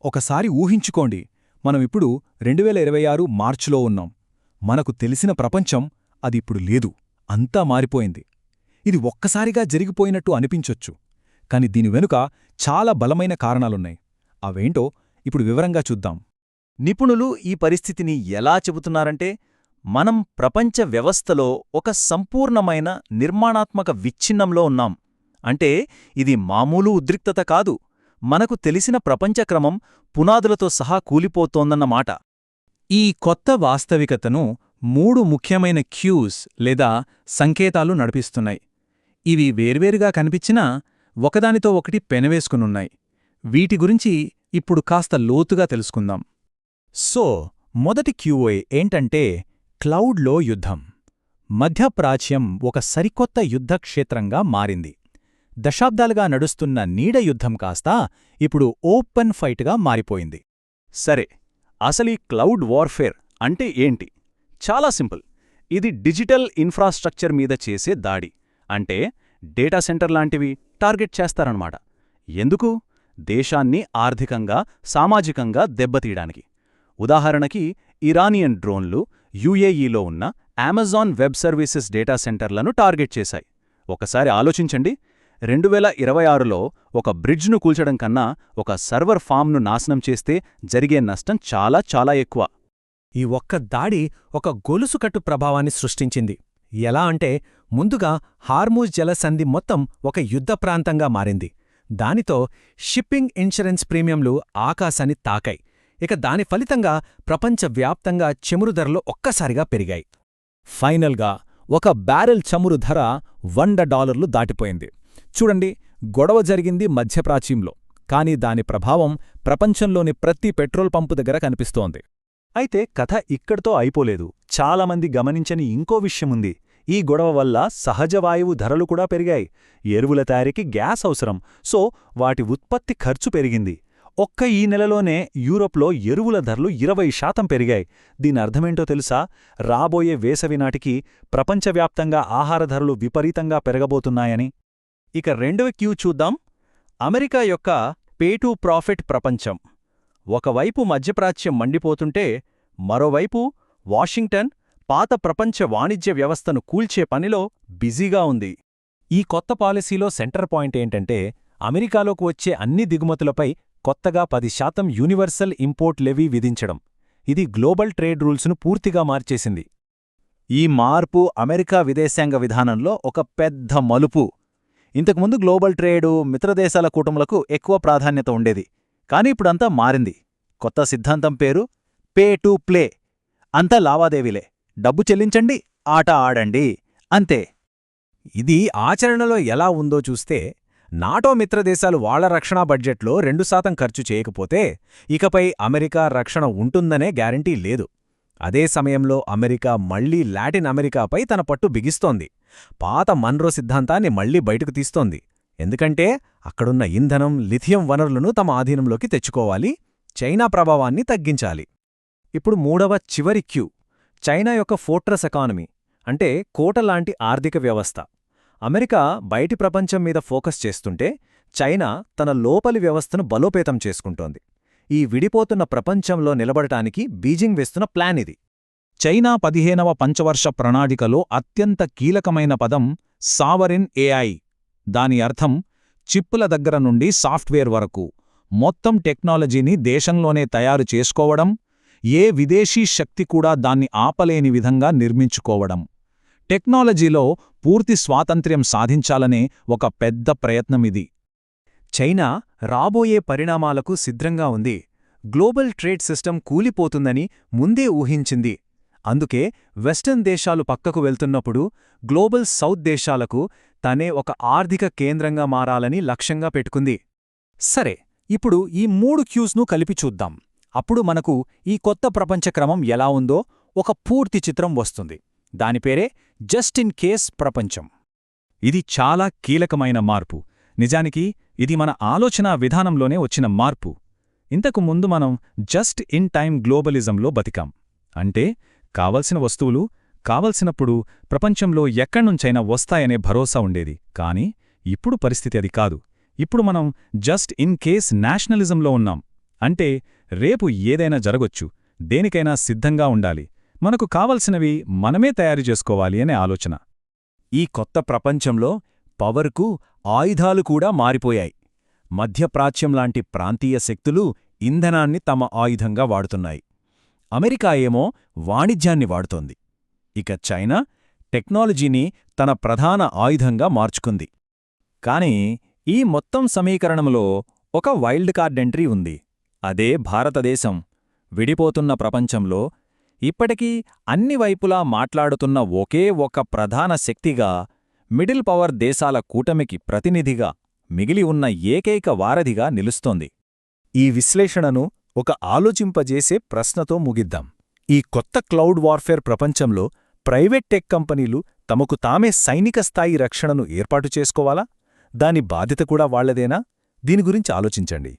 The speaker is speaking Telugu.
ఒకసారి ఊహించుకోండి, మనమిప్పుడు 2026 మార్చిలో ఉన్నాం. మనకు తెలిసిన ప్రపంచం అదిప్పుడు లేదు, అంతా మారిపోయింది. ఇది ఒక్కసారిగా జరిగిపోయినట్టు అనిపించొచ్చు, కాని దీని వెనుక చాలా బలమైన కారణాలున్నాయి. అవేంటో ఇప్పుడు వివరంగా చూద్దాం. నిపుణులు ఈ పరిస్థితిని ఎలా చెబుతున్నారంటే, మనం ప్రపంచ వ్యవస్థలో ఒక సంపూర్ణమైన నిర్మాణాత్మక విచ్ఛిన్నంలో ఉన్నాం. అంటే ఇది మామూలు ఉద్రిక్తత కాదు, మనకు తెలిసిన ప్రపంచక్రమం పునాదులతో సహా కూలిపోతోందన్నమాట. ఈ కొత్త వాస్తవికతను 3 ముఖ్యమైన క్యూస్ లేదా సంకేతాలు నడిపిస్తున్నాయి. ఇవి వేర్వేరుగా కనిపించినా ఒకదానితో ఒకటి పెనవేసుకునున్నాయి. వీటి గురించి ఇప్పుడు కాస్త లోతుగా తెలుసుకుందాం. సో మొదటి క్యూఏ ఏంటంటే క్లౌడ్లో యుద్ధం. మధ్యప్రాచ్యం ఒక సరికొత్త యుద్ధక్షేత్రంగా మారింది. దశాబ్దాలుగా నడుస్తున్న నీడ యుద్ధం కాస్తా ఇప్పుడు ఓపెన్ ఫైట్గా మారిపోయింది. సరే, అసలీ క్లౌడ్ వార్ఫేర్ అంటే ఏంటి? చాలా సింపుల్. ఇది డిజిటల్ ఇన్ఫ్రాస్ట్రక్చర్ మీద చేసే దాడి. అంటే డేటా సెంటర్ లాంటివి టార్గెట్ చేస్తారన్నమాట. ఎందుకు? దేశాన్ని ఆర్థికంగా, సామాజికంగా దెబ్బతీయడానికి. ఉదాహరణకి ఇరానియన్ డ్రోన్లు యుఏఈలో ఉన్న అమెజాన్ వెబ్ సర్వీసెస్ డేటా సెంటర్లను టార్గెట్ చేశాయి. ఒకసారి ఆలోచించండి, 2026లో ఒక బ్రిడ్జ్ను కూల్చడం కన్నా ఒక సర్వర్ ఫామ్ను నాశనం చేస్తే జరిగే నష్టం చాలా చాలా ఎక్కువ. ఈ ఒక్క దాడి ఒక గొలుసుకట్టు ప్రభావాన్ని సృష్టించింది. ఎలా అంటే, ముందుగా హార్మూజ్ జలసంధి మొత్తం ఒక యుద్ధ ప్రాంతంగా మారింది. దానితో షిప్పింగ్ ఇన్సూరెన్స్ ప్రీమియంలు ఆకాశాన్ని తాకాయి. ఇక దాని ఫలితంగా ప్రపంచవ్యాప్తంగా చమురు ధరలు ఒక్కసారిగా పెరిగాయి. ఫైనల్గా ఒక బ్యారెల్ చమురు ధర $100 దాటిపోయింది. చూడండి, గొడవ జరిగింది మధ్యప్రాచ్యంలో, కాని దాని ప్రభావం ప్రపంచంలోని ప్రతి పెట్రోల్ పంపు దగ్గర కనిపిస్తోంది. అయితే కథ ఇక్కడితో అయిపోలేదు. చాలామంది గమనించని ఇంకో విషయముంది. ఈ గొడవ వల్ల సహజవాయువు ధరలు కూడా పెరిగాయి. ఎరువుల తయారీకి గ్యాస్ అవసరం, సో వాటి ఉత్పత్తి ఖర్చు పెరిగింది. ఒక్క ఈ నెలలోనే యూరోప్లో ఎరువుల ధరలు 20% పెరిగాయి. దీని అర్థమేంటో తెలుసా? రాబోయే వేసవి నాటికి ప్రపంచవ్యాప్తంగా ఆహార ధరలు విపరీతంగా పెరగబోతున్నాయని. ఇక రెండవ క్యూ చూద్దాం. అమెరికా యొక్క పే టు ప్రాఫిట్ ప్రపంచం. ఒకవైపు మధ్యప్రాచ్యం మండిపోతుంటే, మరోవైపు వాషింగ్టన్ పాత ప్రపంచ వాణిజ్య వ్యవస్థను కూల్చే పనిలో బిజీగా ఉంది. ఈ కొత్త పాలసీలో సెంటర్ పాయింట్ ఏంటంటే, అమెరికాలోకి వచ్చే అన్ని దిగుమతులపై కొత్తగా 10% యూనివర్సల్ ఇంపోర్ట్ లెవీ విధించడం. ఇది గ్లోబల్ ట్రేడ్ రూల్స్ను పూర్తిగా మార్చేసింది. ఈ మార్పు అమెరికా విదేశాంగ విధానంలో ఒక పెద్ద మలుపు. ఇంతకుముందు గ్లోబల్ ట్రేడు, మిత్రదేశాల కూటములకు ఎక్కువ ప్రాధాన్యత ఉండేది. కానీ ఇప్పుడంతా మారింది. కొత్త సిద్ధాంతం పేరు పే టు ప్లే. అంతా లావాదేవీలే. డబ్బు చెల్లించండి, ఆట ఆడండి, అంతే. ఇది ఆచరణలో ఎలా ఉందో చూస్తే, నాటో మిత్రదేశాలు వాళ్ల రక్షణా బడ్జెట్లో 2% ఖర్చు చేయకపోతే ఇకపై అమెరికా రక్షణ ఉంటుందనే గ్యారంటీ లేదు. అదే సమయంలో అమెరికా మళ్లీ లాటిన్ అమెరికాపై తన పట్టు బిగిస్తోంది. పాత మన్రో సిద్ధాంతాన్ని మళ్లీ బయటకు తీస్తోంది. ఎందుకంటే అక్కడున్న ఇంధనం, లిథియం వనరులను తమ ఆధీనంలోకి తెచ్చుకోవాలి, చైనా ప్రభావాన్ని తగ్గించాలి. ఇప్పుడు మూడవ చివరి క్యూ, చైనా యొక్క ఫోర్ట్రస్ ఎకానమీ, అంటే కోటలాంటి ఆర్థిక వ్యవస్థ. అమెరికా బయటి ప్రపంచం మీద ఫోకస్ చేస్తుంటే, చైనా తన లోపలి వ్యవస్థను బలోపేతం చేసుకుంటోంది. ఈ విడిపోతున్న ప్రపంచంలో నిలబడటానికి బీజింగ్ వేస్తున్న ప్లాన్ ఇది. చైనా 15వ పంచవర్ష ప్రణాళికలో అత్యంత కీలకమైన పదం సావరిన్ ఏఐ. దాని అర్థం చిప్పుల దగ్గర నుండి సాఫ్ట్వేర్ వరకు మొత్తం టెక్నాలజీని దేశంలోనే తయారు చేసుకోవడం, ఏ విదేశీ శక్తి కూడా దాన్ని ఆపలేని విధంగా నిర్మించుకోవడం. టెక్నాలజీలో పూర్తి స్వాతంత్ర్యం సాధించాలనే ఒక పెద్ద ప్రయత్నమిది. చైనా రాబోయే పరిణామాలకు సిద్ధంగా ఉంది. గ్లోబల్ ట్రేడ్ సిస్టమ్ కూలిపోతుందని ముందే ఊహించింది. అందుకే వెస్టర్న్ దేశాలు పక్కకు వెళ్తున్నప్పుడు గ్లోబల్ సౌత్ దేశాలకు తనే ఒక ఆర్థిక కేంద్రంగా మారాలని లక్ష్యంగా పెట్టుకుంది. సరే, ఇప్పుడు ఈ 3 క్యూస్ను కలిపి చూద్దాం. అప్పుడు మనకు ఈ కొత్త ప్రపంచక్రమం ఎలా ఉందో ఒక పూర్తి చిత్రం వస్తుంది. దానిపేరే జస్ట్ ఇన్ కేస్ ప్రపంచం. ఇది చాలా కీలకమైన మార్పు. నిజానికి ఇది మన ఆలోచనా విధానంలోనే వచ్చిన మార్పు. ఇంతకు ముందు మనం జస్ట్ ఇన్ టైం గ్లోబలిజంలో బతికాం. అంటే కావలసిన వస్తువులు కావలసినప్పుడు ప్రపంచంలో ఎక్కడ్నుంచైనా వస్తాయనే భరోసా ఉండేది. కాని ఇప్పుడు పరిస్థితి అది కాదు. ఇప్పుడు మనం జస్ట్ ఇన్ కేస్ నేషనలిజంలో ఉన్నాం. అంటే రేపు ఏదైనా జరగొచ్చు, దేనికైనా సిద్ధంగా ఉండాలి, మనకు కావలసినవి మనమే తయారు చేసుకోవాలి అనే ఆలోచన. ఈ కొత్త ప్రపంచంలో పవర్కు ఆయుధాలు కూడా మారిపోయాయి. మధ్యప్రాచ్యంలాంటి ప్రాంతీయ శక్తులు ఇంధనాన్ని తమ ఆయుధంగా వాడుతున్నాయి. అమెరికా ఏమో వాణిజ్యాన్ని వాడుతోంది. ఇక చైనా టెక్నాలజీని తన ప్రధాన ఆయుధంగా మార్చుకుంది. కాని ఈ మొత్తం సమీకరణంలో ఒక వైల్డ్ కార్డ్ ఎంట్రీ ఉంది. అదే భారతదేశం. విడిపోతున్న ప్రపంచంలో ఇప్పటికీ అన్ని వైపులా మాట్లాడుతున్న ఒకే ఒక ప్రధాన శక్తిగా, మిడిల్ పవర్ దేశాల కూటమికి ప్రతినిధిగా మిగిలి ఉన్న ఏకైక వారధిగా నిలుస్తోంది. ఈ విశ్లేషణను ఒక ఆలోచింపజేసే ప్రశ్నతో ముగిద్దాం. ఈ కొత్త క్లౌడ్ వార్ఫేర్ ప్రపంచంలో ప్రైవేట్ టెక్ కంపెనీలు తమకు తామే సైనిక స్థాయి రక్షణను ఏర్పాటు చేసుకోవాలా? దాని బాధ్యత కూడా వాళ్లదేనా? దీని గురించి ఆలోచించండి.